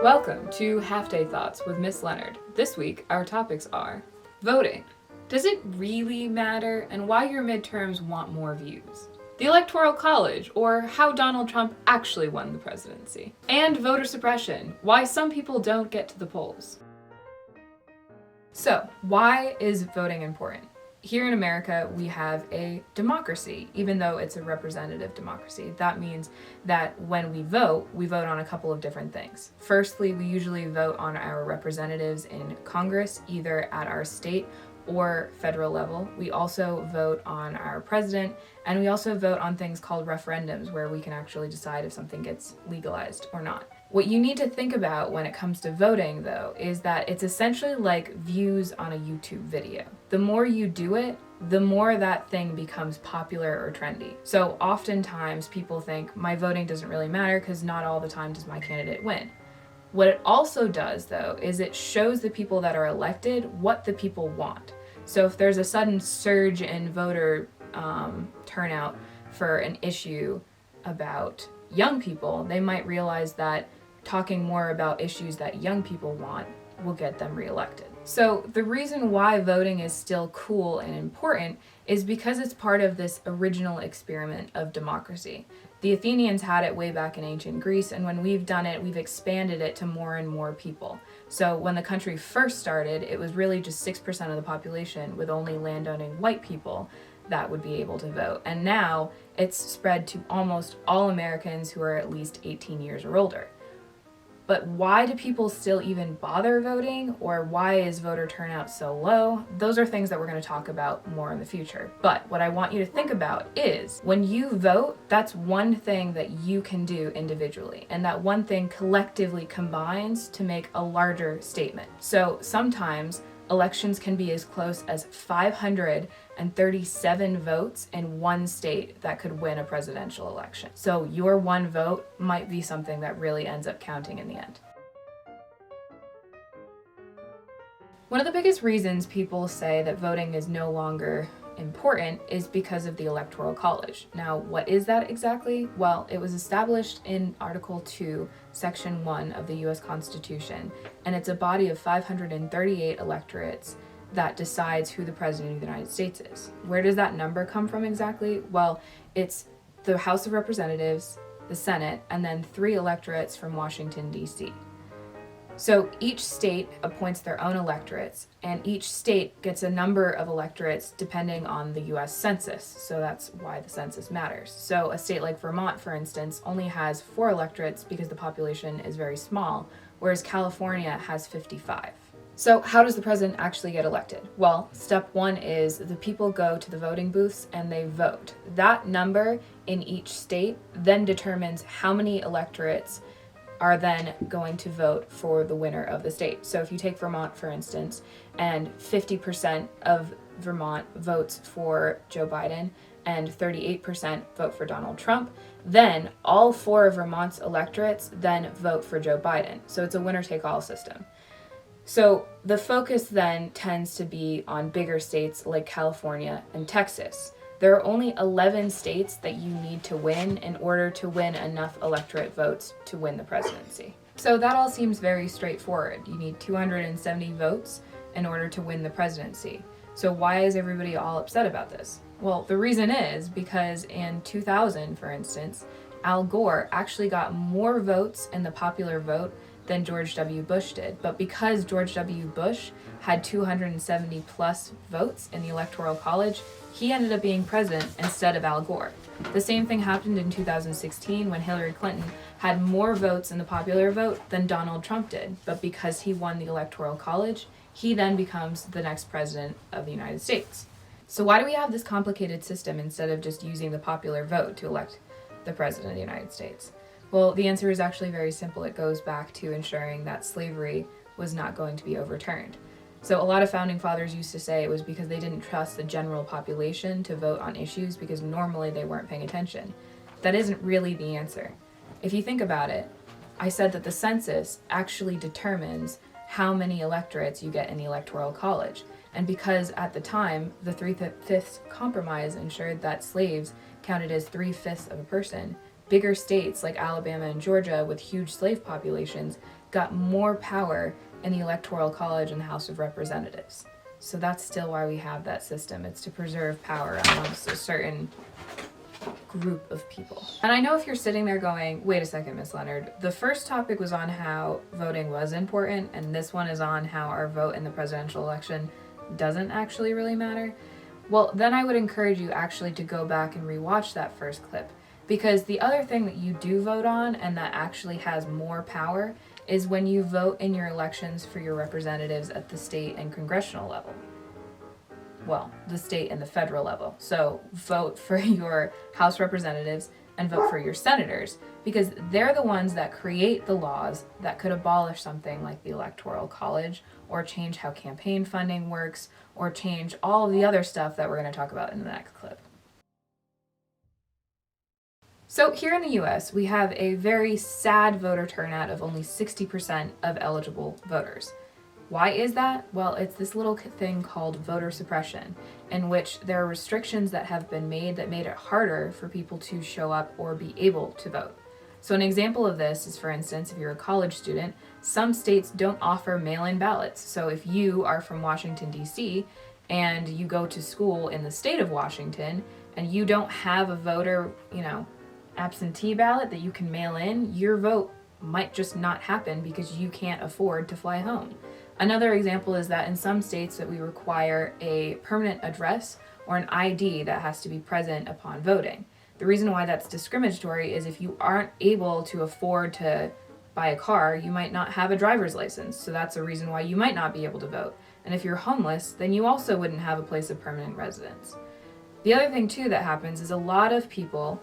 Welcome to Half Day Thoughts with Miss Leonard. This week, our topics are voting. Does it really matter, and why your midterms want more views? The Electoral College, or how Donald Trump actually won the presidency. And voter suppression, why some people don't get to the polls. So, why is voting important? Here in America, we have a democracy, even though it's a representative democracy. That means that when we vote on a couple of different things. Firstly, we usually vote on our representatives in Congress, either at our state or federal level. We also vote on our president, and we also vote on things called referendums, where we can actually decide if something gets legalized or not. What you need to think about when it comes to voting, though, is that it's essentially like views on a YouTube video. The more you do it, the more that thing becomes popular or trendy. So oftentimes people think, my voting doesn't really matter because not all the time does my candidate win. What it also does, though, is it shows the people that are elected what the people want. So if there's a sudden surge in voter turnout for an issue about young people, they might realize that talking more about issues that young people want will get them reelected. So the reason why voting is still cool and important is because it's part of this original experiment of democracy. The Athenians had it way back in ancient Greece, and when we've done it, we've expanded it to more and more people. So when the country first started, it was really just 6% of the population, with only landowning white people that would be able to vote. And now it's spread to almost all Americans who are at least 18 years or older. But why do people still even bother voting, or why is voter turnout so low? Those are things that we're going to talk about more in the future. But what I want you to think about is, when you vote, that's one thing that you can do individually, and that one thing collectively combines to make a larger statement. So sometimes elections can be as close as 537 votes in one state that could win a presidential election. So your one vote might be something that really ends up counting in the end. One of the biggest reasons people say that voting is no longer important is because of the Electoral College. Now, what is that exactly? Well, it was established in Article 2, Section 1 of the US Constitution, and it's a body of 538 electorates that decides who the President of the United States is. Where does that number come from exactly? Well, it's the House of Representatives, the Senate, and then 3 electorates from Washington, D.C. So each state appoints their own electorates, and each state gets a number of electorates depending on the US Census. So that's why the census matters. So a state like Vermont, for instance, only has 4 electorates because the population is very small, whereas California has 55. So how does the president actually get elected? Well, step 1 is the people go to the voting booths and they vote. That number in each state then determines how many electorates are then going to vote for the winner of the state. So if you take Vermont, for instance, and 50% of Vermont votes for Joe Biden and 38% vote for Donald Trump, then all 4 of Vermont's electorates then vote for Joe Biden. So it's a winner-take-all system. So the focus then tends to be on bigger states like California and Texas. There are only 11 states that you need to win in order to win enough electorate votes to win the presidency. So that all seems very straightforward. You need 270 votes in order to win the presidency. So why is everybody all upset about this? Well, the reason is because in 2000, for instance, Al Gore actually got more votes in the popular vote than George W. Bush did. But because George W. Bush had 270 plus votes in the Electoral College, he ended up being president instead of Al Gore. The same thing happened in 2016 when Hillary Clinton had more votes in the popular vote than Donald Trump did. But because he won the Electoral College, he then becomes the next president of the United States. So why do we have this complicated system instead of just using the popular vote to elect the president of the United States? Well, the answer is actually very simple. It goes back to ensuring that slavery was not going to be overturned. So a lot of founding fathers used to say it was because they didn't trust the general population to vote on issues because normally they weren't paying attention. That isn't really the answer. If you think about it, I said that the census actually determines how many electorates you get in the Electoral College. And because at the time, the 3/5 compromise ensured that slaves counted as 3/5 of a person, bigger states like Alabama and Georgia with huge slave populations got more power in the Electoral College and the House of Representatives. So that's still why we have that system. It's to preserve power amongst a certain group of people. And I know if you're sitting there going, wait a second, Miss Leonard, the first topic was on how voting was important, and this one is on how our vote in the presidential election doesn't actually really matter. Well, then I would encourage you actually to go back and rewatch that first clip. Because the other thing that you do vote on and that actually has more power is when you vote in your elections for your representatives at the state and congressional level. Well, the state and the federal level. So vote for your House representatives and vote for your senators, because they're the ones that create the laws that could abolish something like the Electoral College, or change how campaign funding works, or change all of the other stuff that we're going to talk about in the next clip. So here in the US, we have a very sad voter turnout of only 60% of eligible voters. Why is that? Well, it's this little thing called voter suppression, in which there are restrictions that have been made that made it harder for people to show up or be able to vote. So an example of this is, for instance, if you're a college student, some states don't offer mail-in ballots. So if you are from Washington, D.C., and you go to school in the state of Washington, and you don't have a voter, absentee ballot that you can mail in, your vote might just not happen because you can't afford to fly home. Another example is that in some states that we require a permanent address or an ID that has to be present upon voting. The reason why that's discriminatory is if you aren't able to afford to buy a car, you might not have a driver's license, so that's a reason why you might not be able to vote. And if you're homeless, then you also wouldn't have a place of permanent residence. The other thing too that happens is a lot of people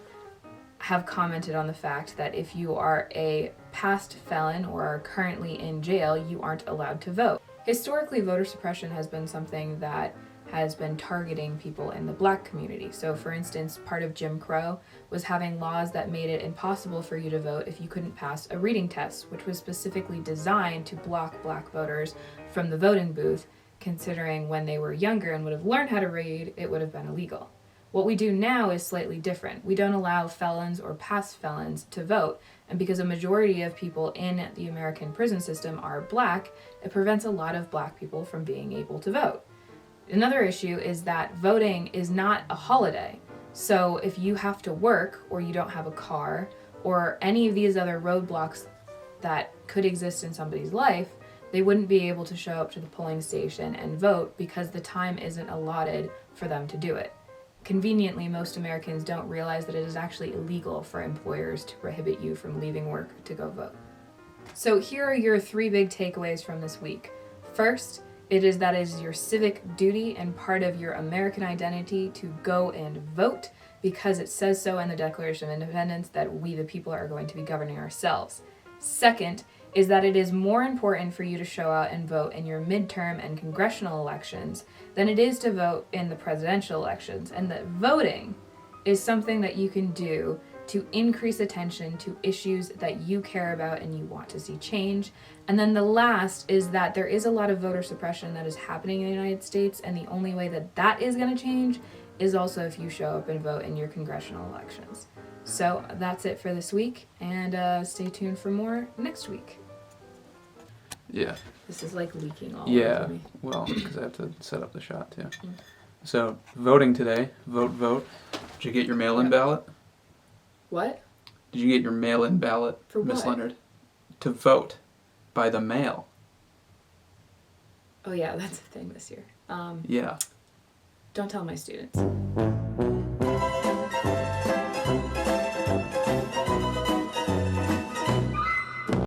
have commented on the fact that if you are a past felon or are currently in jail, you aren't allowed to vote. Historically, voter suppression has been something that has been targeting people in the Black community. So for instance, part of Jim Crow was having laws that made it impossible for you to vote if you couldn't pass a reading test, which was specifically designed to block Black voters from the voting booth, considering when they were younger and would have learned how to read, it would have been illegal. What we do now is slightly different. We don't allow felons or past felons to vote, and because a majority of people in the American prison system are Black, it prevents a lot of Black people from being able to vote. Another issue is that voting is not a holiday. So if you have to work, or you don't have a car, or any of these other roadblocks that could exist in somebody's life, they wouldn't be able to show up to the polling station and vote because the time isn't allotted for them to do it. Conveniently, most Americans don't realize that it is actually illegal for employers to prohibit you from leaving work to go vote. So here are your 3 big takeaways from this week. First, it is your civic duty and part of your American identity to go and vote, because it says so in the Declaration of Independence that we the people are going to be governing ourselves. Second, is that it is more important for you to show out and vote in your midterm and congressional elections than it is to vote in the presidential elections, and that voting is something that you can do to increase attention to issues that you care about and you want to see change. And then the last is that there is a lot of voter suppression that is happening in the United States, and the only way that that is going to change is also if you show up and vote in your congressional elections. So that's it for this week, and stay tuned for more next week. Yeah. This is like leaking all Yeah, over me. well, because I have to set up the shot too. So, voting today. Vote. Did you get your mail-in ballot? What? Did you get your mail-in ballot, For Miss what? Leonard? To vote by the mail. Oh yeah, that's a thing this year. Yeah. Don't tell my students.